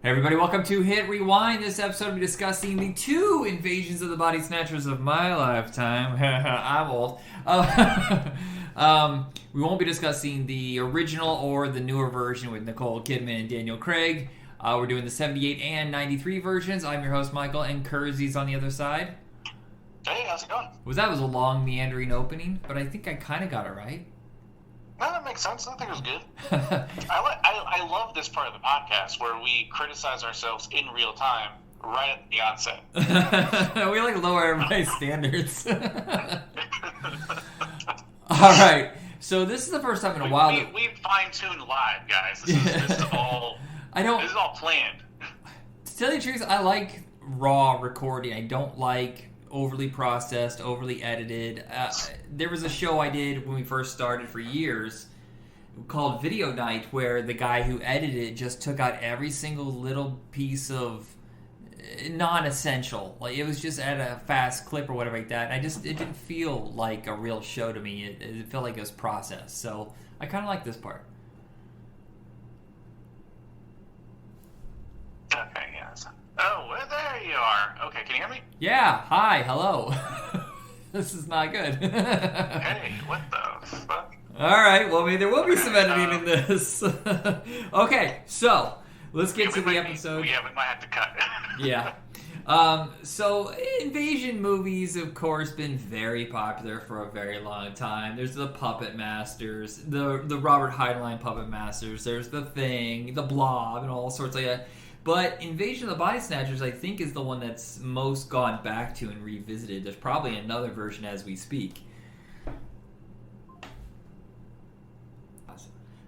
Hey everybody, welcome to Hit Rewind. This episode we'll be discussing the two invasions of the body snatchers of my lifetime. I'm old. We won't be discussing the original or the newer version with Nicole Kidman and Daniel Craig. We're doing the 78 and 93 versions. I'm your host, Michael, and Kersey's on the other side. Hey, how's it going? Was a long, meandering opening, but I think I kind of got it right. No, that makes sense. I think it was good. I love this part of the podcast where we criticize ourselves in real time right at the onset. We lower everybody's standards. All right. So this is the first time in a while. We fine-tuned live, guys. This is all. This is all planned. To tell you the truth, I like raw recording. I don't like overly processed, overly edited. There was a show I did when we first started for years called Video Night, where the guy who edited it just took out every single little piece of non-essential. Like, it was just at a fast clip or whatever like that. And it didn't feel like a real show to me. It felt like it was processed. So I kind of like this part. Okay, yes. Oh, well, there you are. Okay, can you hear me? Yeah, hi, hello. This is not good. Hey, what the fuck? Alright, well, there will be some editing in this. Okay, so, let's get to the episode. Yeah, we might have to cut. Yeah. So, invasion movies, of course, been very popular for a very long time. There's the Puppet Masters, the Robert Heinlein Puppet Masters, there's The Thing, The Blob, and all sorts like that. But Invasion of the Body Snatchers, I think, is the one that's most gone back to and revisited. There's probably another version as we speak.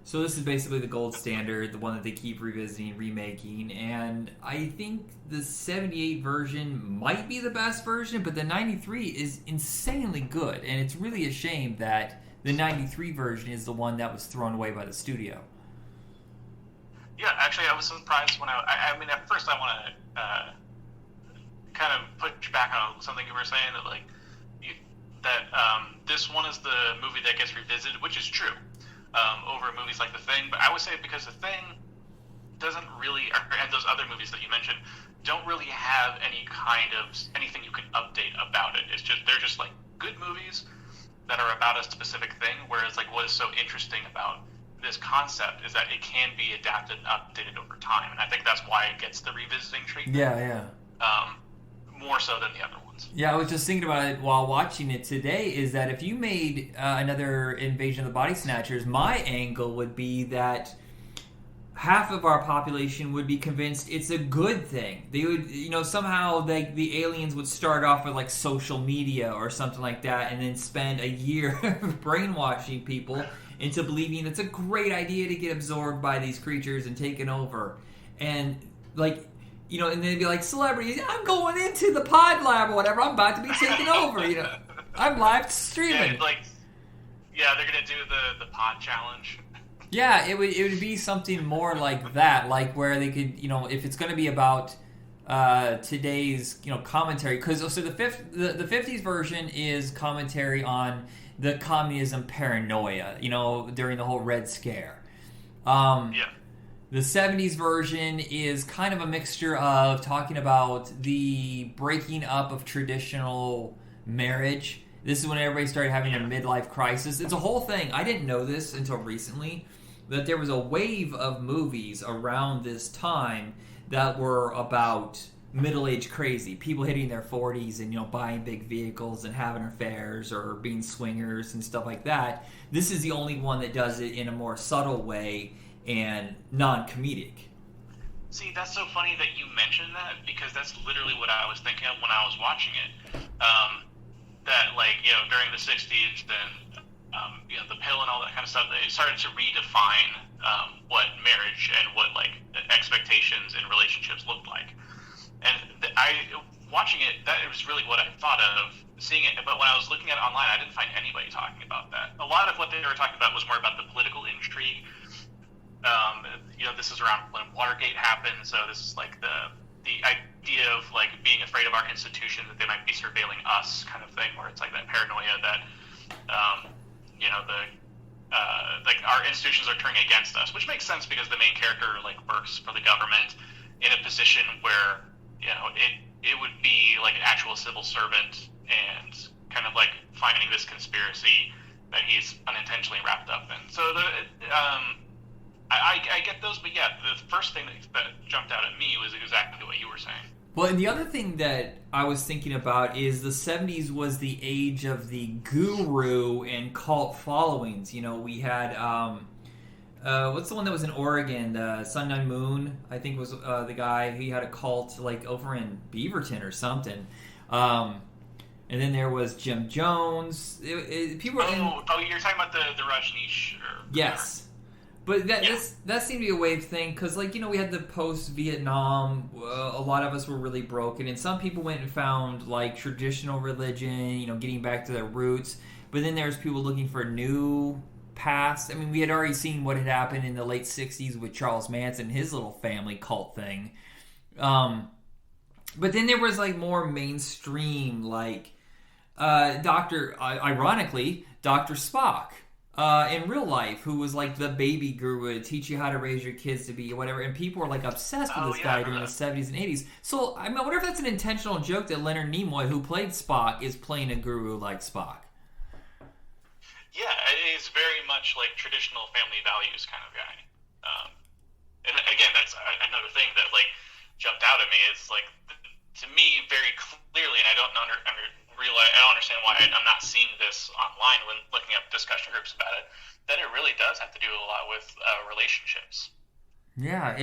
So this is basically the gold standard, the one that they keep revisiting, remaking, and I think the 78 version might be the best version, but the 93 is insanely good, and it's really a shame that the 93 version is the one that was thrown away by the studio. Yeah, actually, I was surprised when I mean, at first I want to kind of push back on something you were saying that this one is the movie that gets revisited, which is true, over movies like The Thing. But I would say because The Thing doesn't really, and those other movies that you mentioned, don't really have anything you can update about it. They're just like good movies that are about a specific thing. Whereas like what is so interesting about this concept is that it can be adapted and updated over time, and I think that's why it gets the revisiting treatment. Yeah. More so than the other ones. Yeah, I was just thinking about it while watching it today, is that if you made another Invasion of the Body Snatchers, my angle would be that half of our population would be convinced it's a good thing. They would, somehow the aliens would start off with like social media or something like that, and then spend a year brainwashing people into believing it's a great idea to get absorbed by these creatures and taken over. And, and they'd be like, celebrities, I'm going into the pod lab or whatever, I'm about to be taken over, I'm live streaming. Yeah, they're going to do the pod challenge. Yeah, it would be something more like that, like where they could, if it's going to be about today's, commentary, because the 50s version is commentary on the communism paranoia, during the whole Red Scare. The 70s version is kind of a mixture of talking about the breaking up of traditional marriage. This is when everybody started having a midlife crisis. It's a whole thing. I didn't know this until recently, that there was a wave of movies around this time that were about middle-aged crazy, people hitting their 40s and buying big vehicles and having affairs or being swingers and stuff like that. This is the only one that does it in a more subtle way and non-comedic. See, that's so funny that you mentioned that, because that's literally what I was thinking of when I was watching it. That during the 60s, then the pill and all that kind of stuff, they started to redefine what marriage and what expectations in relationships looked like. And watching it, that was really what I thought of seeing it. But when I was looking at it online, I didn't find anybody talking about that. A lot of what they were talking about was more about the political intrigue. This is around when Watergate happened, so this is like the idea of being afraid of our institution, that they might be surveilling us, kind of thing, where it's like that paranoia that our institutions are turning against us, which makes sense because the main character works for the government in a position where, you know, it would be like an actual civil servant and kind of like finding this conspiracy that he's unintentionally wrapped up in. So I get those, but yeah, the first thing that jumped out at me was exactly what you were saying. Well, and the other thing that I was thinking about is the 70s was the age of the guru and cult followings. You know, we had, what's the one that was in Oregon? Sun Nun Moon, I think was the guy. He had a cult, like, over in Beaverton or something. And then there was Jim Jones. People were you're talking about the Rajneesh? Yes. But that seemed to be a wave thing, because, like, you know, we had the post-Vietnam, a lot of us were really broken, and some people went and found, like, traditional religion, you know, getting back to their roots, but then there's people looking for new paths. I mean, we had already seen what had happened in the late 60s with Charles Manson, his little family cult thing. But then there was, like, more mainstream, like, ironically, Dr. Spock. In real life, who was like the baby guru to teach you how to raise your kids to be whatever, and people were like obsessed with this guy during the 70s and 80s. So I wonder if that's an intentional joke that Leonard Nimoy, who played Spock, is playing a guru like Spock. Yeah, he's very much like traditional family values kind of guy. And again, that's another thing that like jumped out at me. Is like, to me, very clearly, and I don't understand why I'm not seeing this online when looking up discussion groups about it, that it really does have to do a lot with relationships. Yeah,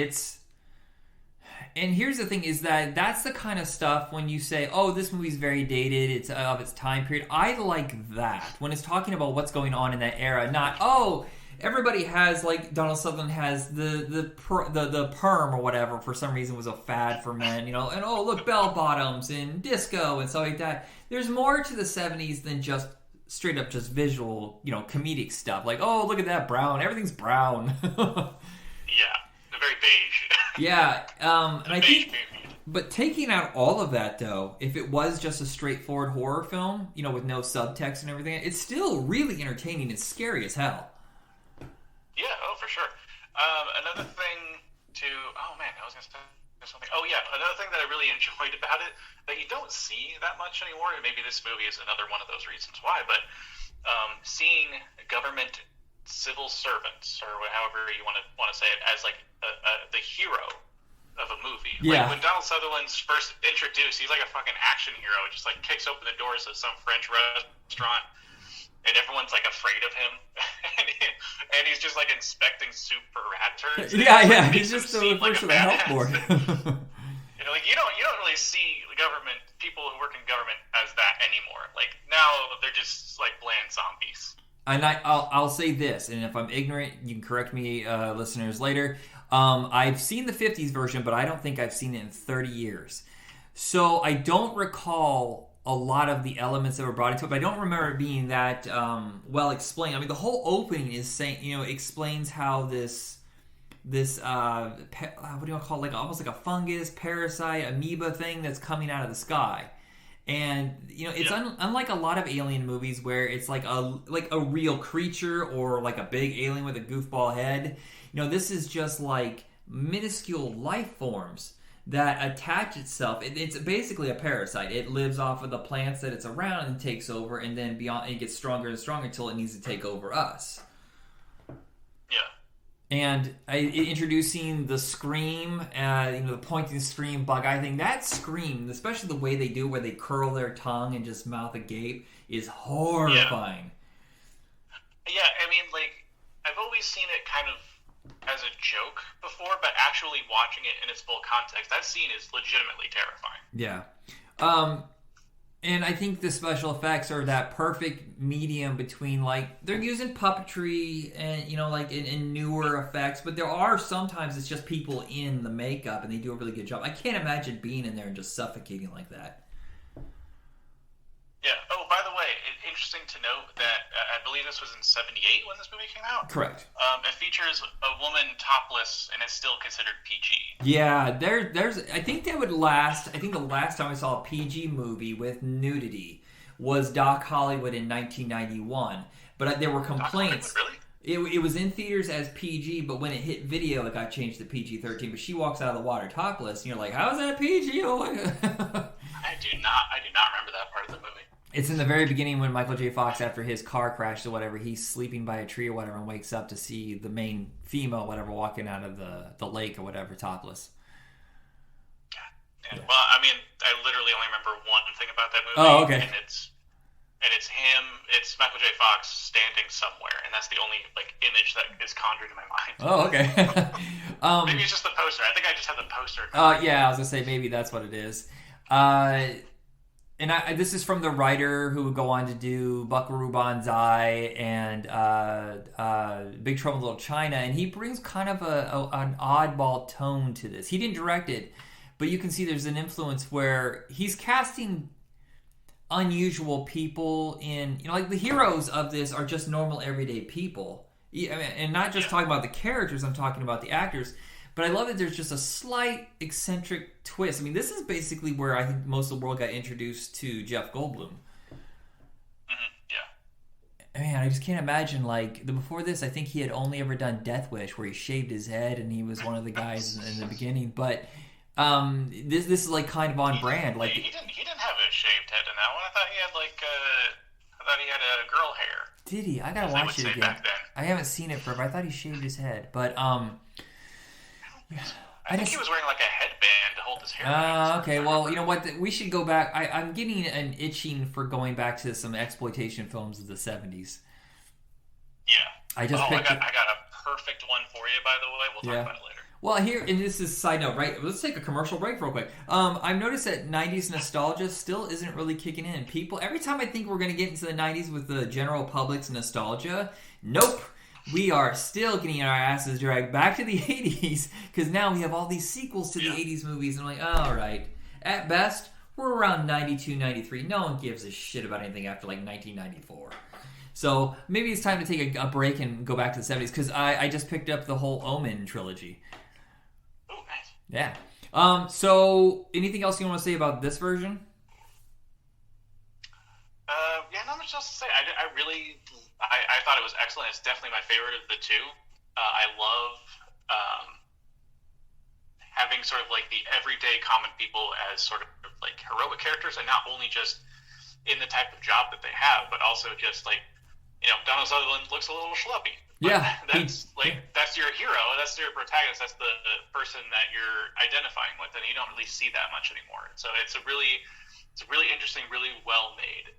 and here's the thing, is that's the kind of stuff when you say, oh, this movie's very dated, it's of its time period. I like that. When it's talking about what's going on in that era, not, oh, everybody has, like, Donald Sutherland has the perm or whatever, for some reason was a fad for men, you know, and oh, look, bell bottoms and disco and stuff like that. There's more to the 70s than just straight up just visual, you know, comedic stuff. Like, oh, look at that brown. Everything's brown. Yeah, very beige. Yeah, and I think, but taking out all of that, though, if it was just a straightforward horror film, you know, with no subtext and everything, it's still really entertaining and scary as hell. Yeah, oh, for sure. Another thing oh man, I was going to say something. Oh yeah, another thing that I really enjoyed about it that you don't see that much anymore, and maybe this movie is another one of those reasons why, but seeing government civil servants, or however you want to say it, as like the hero of a movie. Yeah. Like when Donald Sutherland's first introduced, he's like a fucking action hero. Just like kicks open the doors of some French restaurant, and everyone's like afraid of him, and he's just like inspecting soup for rat turds. Yeah, he's just the person to help board. You know, like you don't really see the government, people who work in government, as that anymore. Like now they're just like bland zombies. And I'll say this, and if I'm ignorant, you can correct me, listeners, later. I've seen the 50s version, but I don't think I've seen it in 30 years. So I don't recall a lot of the elements that were brought into it, but I don't remember it being that well explained. I mean, the whole opening is saying, you know, explains how this what do you want to call it, like almost like a fungus, parasite, amoeba thing that's coming out of the sky. And you know, it's unlike a lot of alien movies where it's like a real creature or like a big alien with a goofball head. You know, this is just like minuscule life forms that attach itself. It's basically a parasite. It lives off of the plants that it's around and takes over, and then beyond, it gets stronger and stronger until it needs to take over us. Yeah. And introducing the scream, you know, the pointing scream bug eye thing, that scream, especially the way they do where they curl their tongue and just mouth agape, is horrifying. Yeah, I mean, like, I've always seen it kind of as a joke before, but actually watching it in its full context, that scene is legitimately terrifying. Yeah. And I think the special effects are that perfect medium between, like, they're using puppetry and, you know, like, in newer effects, but there are sometimes it's just people in the makeup and they do a really good job. I can't imagine being in there and just suffocating like that. Yeah. Oh, by the way, interesting to note that I believe this was in '78 when this movie came out. Correct. It features a woman topless and is still considered PG. Yeah, there's. I think that would last. I think the last time I saw a PG movie with nudity was Doc Hollywood in 1991. But there were complaints. Doc Hollywood, really? It was in theaters as PG, but when it hit video, it got changed to PG-13. But she walks out of the water topless, and you're like, "How is that PG?" Oh my God. I do not remember that part of the movie. It's in the very beginning when Michael J. Fox, after his car crashed or whatever, he's sleeping by a tree or whatever, and wakes up to see the main female, whatever, walking out of the lake or whatever, topless. Yeah. Well, I mean, I literally only remember one thing about that movie. Oh, okay. And it's him. It's Michael J. Fox standing somewhere, and that's the only image that is conjured in my mind. Oh, okay. Maybe it's just the poster. I think I just had the poster. Yeah, I was gonna say maybe that's what it is. And this is from the writer who would go on to do Buckaroo Banzai and Big Trouble in Little China, and he brings kind of an oddball tone to this. He didn't direct it, but you can see there's an influence where he's casting unusual people in, like the heroes of this are just normal everyday people. And not just talking about the characters, I'm talking about the actors. But I love that there's just a slight eccentric twist. I mean, this is basically where I think most of the world got introduced to Jeff Goldblum. Yeah. Man, I just can't imagine, before this, I think he had only ever done Death Wish, where he shaved his head and he was one of the guys in the beginning. But this is kind of on brand. He didn't have a shaved head in that one. I thought he had a girl hair. Did he? I gotta watch it again. Back then. I haven't seen it forever. I thought he shaved his head, but I think he was wearing a headband to hold his hair. Okay, well, you know what? We should go back. I'm getting an itching for going back to some exploitation films of the 70s. Yeah. I got a perfect one for you, by the way. We'll talk about it later. Well, here, and this is a side note, right? Let's take a commercial break real quick. I've noticed that 90s nostalgia still isn't really kicking in. People, every time I think we're going to get into the 90s with the general public's nostalgia, nope. We are still getting our asses dragged back to the 80s because now we have all these sequels to the 80s movies. And I'm like, all right. At best, we're around 92, 93. No one gives a shit about anything after 1994. So maybe it's time to take a break and go back to the 70s because I just picked up the whole Omen trilogy. Oh, nice. Yeah. So anything else you want to say about this version? Yeah, not much else to say. I thought it was excellent. It's definitely my favorite of the two. I love having sort of the everyday common people as sort of heroic characters, and not only just in the type of job that they have, but also just Donald Sutherland looks a little schleppy. Yeah, that's your hero. That's your protagonist. That's the person that you're identifying with, and you don't really see that much anymore. So it's a really interesting, really well-made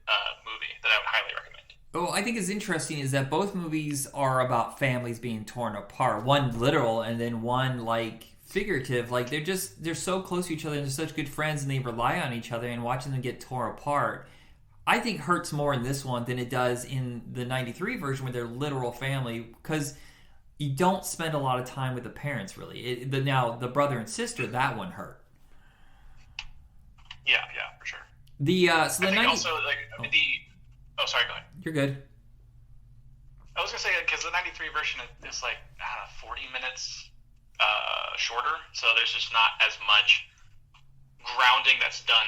movie that I would highly recommend. Well, I think is interesting is that both movies are about families being torn apart. One literal and then one figurative. They're so close to each other and they're such good friends and they rely on each other, and watching them get torn apart, I think hurts more in this one than it does in the 93 version where they're literal family, because you don't spend a lot of time with the parents really. Now the brother and sister, that one hurt. Yeah, for sure. Oh, sorry, go ahead. You're good. I was going to say, because the 93 version is 40 minutes shorter, so there's just not as much grounding that's done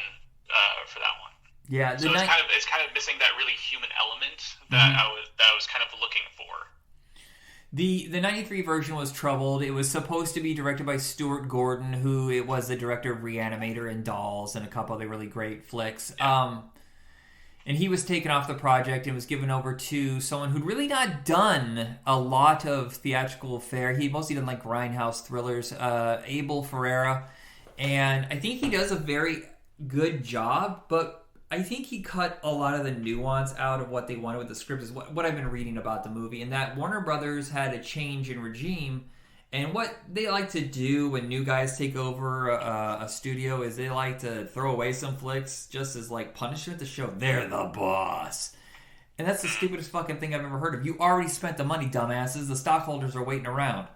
for that one. Yeah. So it's kind of missing that really human element that I was kind of looking for. The 93 version was troubled. It was supposed to be directed by Stuart Gordon, who it was the director of Reanimator and Dolls and a couple other really great flicks. Yeah. And he was taken off the project and was given over to someone who'd really not done a lot of theatrical fare. He'd mostly done grindhouse thrillers, Abel Ferreira. And I think he does a very good job, but I think he cut a lot of the nuance out of what they wanted with the script, is what I've been reading about the movie. And that Warner Brothers had a change in regime. And what they like to do when new guys take over a studio is they like to throw away some flicks just as punishment to show they're the boss. And that's the stupidest fucking thing I've ever heard of. You already spent the money, dumbasses. The stockholders are waiting around.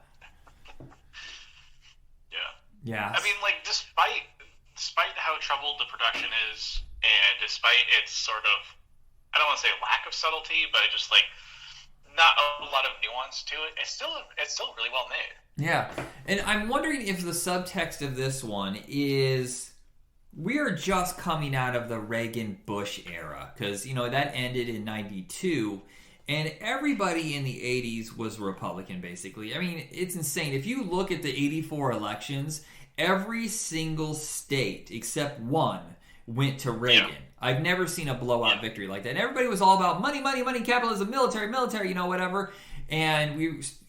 Yeah. I mean, despite how troubled the production is, and despite its sort of, I don't want to say lack of subtlety, but just not a lot of nuance to it, it's still really well made. Yeah, and I'm wondering if the subtext of this one is we are just coming out of the Reagan-Bush era, because that ended in '92, And everybody in the 80s was Republican, basically. I mean, it's insane. If you look at the 84 elections, every single state except one went to Reagan. I've never seen a blowout victory like that. And everybody was all about money, money, money, capitalism, military, whatever. And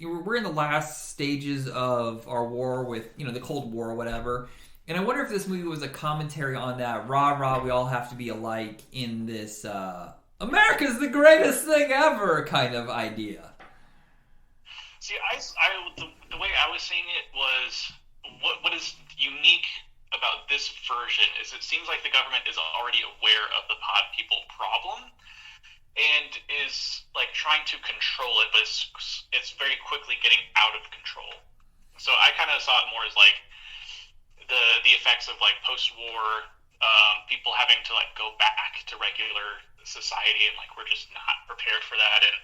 we're in the last stages of our war with, the Cold War or whatever. And I wonder if this movie was a commentary on that rah, we all have to be alike in this America's the greatest thing ever kind of idea. See, the way I was seeing it was what is unique about this version is it seems like the government is already aware of the pod people problem and is like trying to control it, but it's very quickly getting out of control. So I kind of saw it more as like the effects of like post-war people having to like go back to regular society, and like we're just not prepared for that, and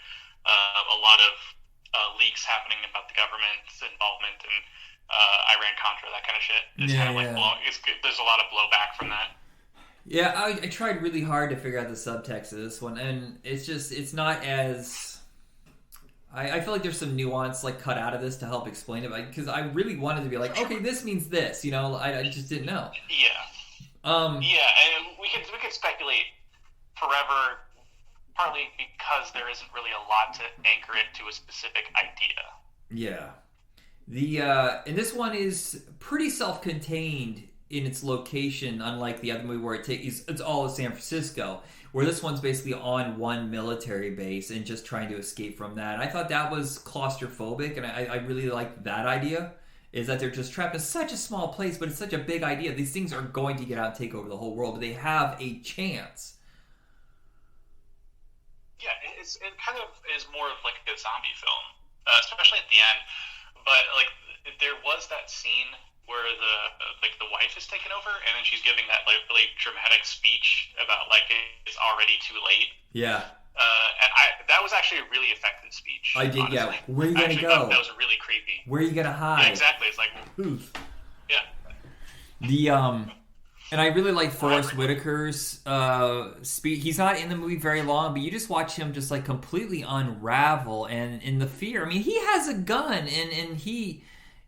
a lot of leaks happening about the government's involvement and Iran-Contra, that kind of shit. It's kind of like there's a lot of blowback from that. Yeah, I tried really hard to figure out the subtext of this one, and it's not as... I feel like there's some nuance like cut out of this to help explain it, because I really wanted to be like, okay, this means this, I just didn't know. Yeah. And we could speculate forever, partly because there isn't really a lot to anchor it to a specific idea. Yeah. And this one is pretty self-contained in its location, unlike the other movie where it's all in San Francisco, where this one's basically on one military base and just trying to escape from that. And I thought that was claustrophobic, and I really liked that idea, is that they're just trapped in such a small place, but it's such a big idea. These things are going to get out and take over the whole world, but they have a chance. Yeah, it kind of is more of like a zombie film, especially at the end. But like, there was that scene where the wife is taken over, and then she's giving that like really dramatic speech about like it's already too late. Yeah. And that was actually a really effective speech. I did. Honestly. Yeah. Where are you gonna go? That was really creepy. Where are you gonna hide? Yeah, exactly. It's like, oof. Yeah. And I really like Forrest Whitaker's speech. He's not in the movie very long, but you just watch him just like completely unravel and in the fear. I mean, he has a gun, and he,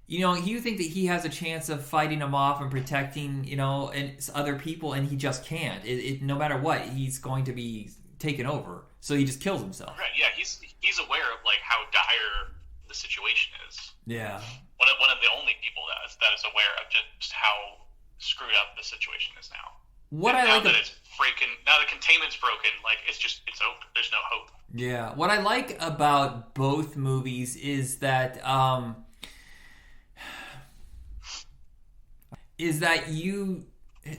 you think that he has a chance of fighting him off and protecting, and other people, and he just can't. No matter what, he's going to be taken over. So he just kills himself. Right? Yeah, he's aware of like how dire the situation is. Yeah. One of the only people that is aware of just how screwed up the situation is now. Now that the containment's broken, like it's over. There's no hope. Yeah. What I like about both movies is that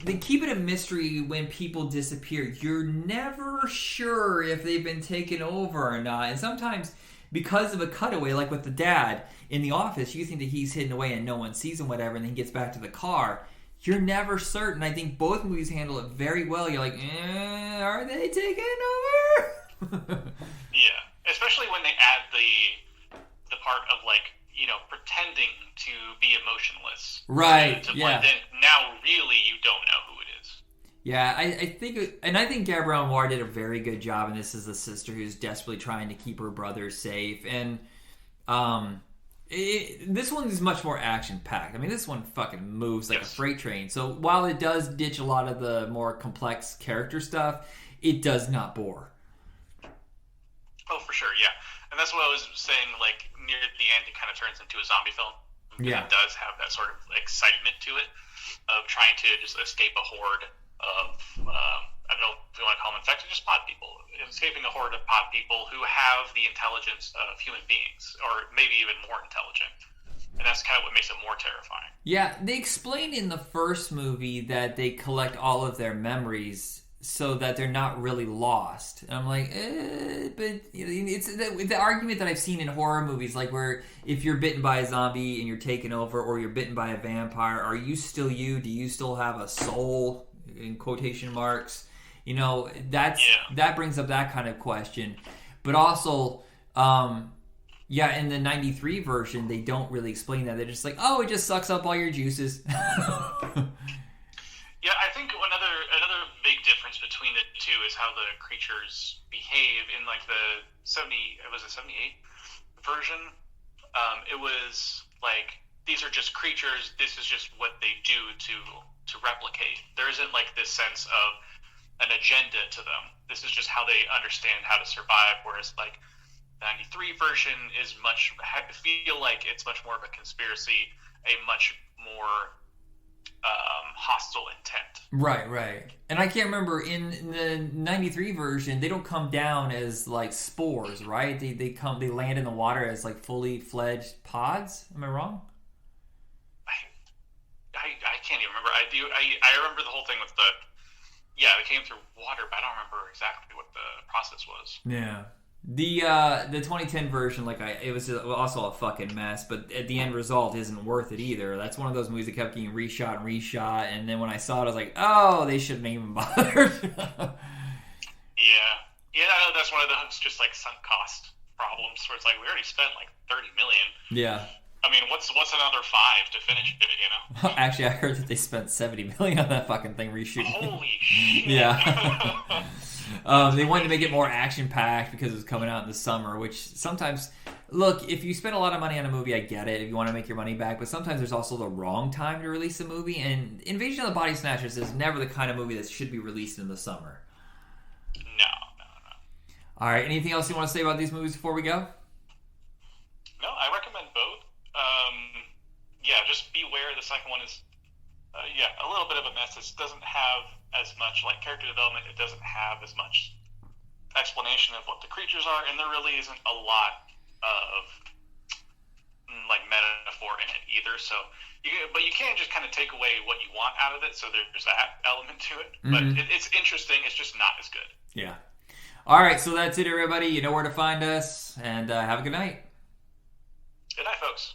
they keep it a mystery when people disappear. You're never sure if they've been taken over or not. And sometimes, because of a cutaway, like with the dad in the office, you think that he's hidden away and no one sees him, whatever, and then he gets back to the car. You're never certain. I think both movies handle it very well. You're like, are they taking over? Yeah, especially when they add the part of like, pretending to be emotionless. Right. To blend in. Now, really, you don't know who it is. Yeah, I think Gabrielle Moore did a very good job, and this is a sister who's desperately trying to keep her brother safe, and this one is much more action-packed. I mean, this one fucking moves like a freight train. So while it does ditch a lot of the more complex character stuff, it does not bore. Oh, for sure, yeah. And that's what I was saying, like, near the end, it kind of turns into a zombie film. Yeah. It does have that sort of excitement to it of trying to just escape a horde of, I don't know if you want to call them infected, just pod people. Escaping a horde of pod people who have the intelligence of human beings, or maybe even more intelligent. And that's kind of what makes it more terrifying. Yeah, they explained in the first movie that they collect all of their memories so that they're not really lost. And I'm like, but it's the argument that I've seen in horror movies, like where if you're bitten by a zombie and you're taken over, or you're bitten by a vampire, are you still you? Do you still have a soul, in quotation marks? That brings up that kind of question. But also, in the 93 version, they don't really explain that. They're just like, oh, it just sucks up all your juices. Yeah, I think another big difference between the two is how the creatures behave. In like the 78 version, it was like, these are just creatures, this is just what they do to replicate. There isn't like this sense of an agenda to them. This is just how they understand how to survive, whereas like the 93 version is I feel like it's much more of a conspiracy, a much more hostile intent. Right. And I can't remember, in the 93 version, they don't come down as like spores, right? They land in the water as like fully fledged pods. Am I wrong? I can't even remember. I remember the whole thing with they came through water, but I don't remember exactly what the process was. Yeah. The 2010 version, it was also a fucking mess, but at the end result isn't worth it either. That's one of those movies that kept getting reshot, and then when I saw it, I was like, oh, they shouldn't even bothered. Yeah, I know that's one of those just like sunk cost problems where it's like, we already spent like $30 million. Yeah. I mean, what's another $5 to finish it, you know? Actually, I heard that they spent $70 million on that fucking thing reshooting. Holy shit. Yeah. They wanted to make it more action-packed because it was coming out in the summer, which sometimes... Look, if you spend a lot of money on a movie, I get it, if you want to make your money back, but sometimes there's also the wrong time to release a movie, and Invasion of the Body Snatchers is never the kind of movie that should be released in the summer. No. All right, anything else you want to say about these movies before we go? No, I recommend both. Just beware. The second one is, a little bit of a mess. It doesn't have as much like character development. It doesn't have as much explanation of what the creatures are, and there really isn't a lot of like metaphor in it either. So, but you can just kind of take away what you want out of it. So there's that element to it. Mm-hmm. But it's interesting. It's just not as good. Yeah. All right. So that's it, everybody. You know where to find us, and have a good night. Good night, folks.